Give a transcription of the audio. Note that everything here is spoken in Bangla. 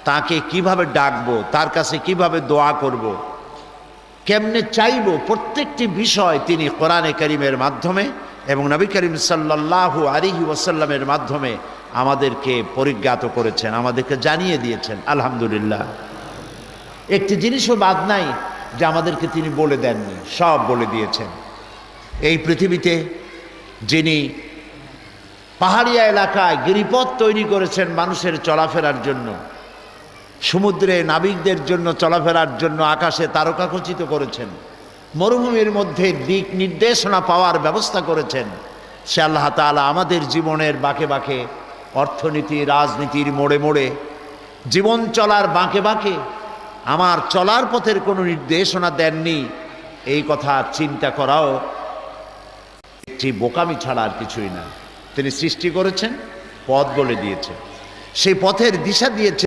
তাকে কিভাবে ডাকবো, তার কাছে কিভাবে দোয়া করব, কেমনে চাইব, প্রত্যেকটি বিষয় তিনি কোরআনে কারীমের মাধ্যমে এবং নবী করিম সাল্লাল্লাহু আলাইহি ওয়াসাল্লামের মাধ্যমে আমাদেরকে পরিজ্ঞাত করেছেন, আমাদেরকে জানিয়ে দিয়েছেন। আলহামদুলিল্লাহ। একটি জিনিসও বাদ নাই যে আমাদেরকে তিনি বলে দেননি, সব বলে দিয়েছেন। এই পৃথিবীতে যিনি পাহাড়িয়া এলাকায় গিরিপথ তৈরি করেছেন মানুষের চলাফেরার জন্য, সমুদ্রে নাবিকদের জন্য চলাফেরার জন্য আকাশে তারকাখচিত করেছেন, মরুভূমির মধ্যে দিক নির্দেশনা পাওয়ার ব্যবস্থা করেছেন, সে আল্লাহ তাআলা আমাদের জীবনের বাঁকে বাঁকে, অর্থনীতি রাজনীতির মোড়ে মোড়ে, জীবন চলার বাঁকে বাঁকে আমার চলার পথের কোনো নির্দেশনা দেননি, এই কথা চিন্তা করাও একটি বোকামি ছাড়া আর কিছুই না। তিনি সৃষ্টি করেছেন, পথ বলে দিয়েছেন, সেই পথের দিশা দিয়েছেন।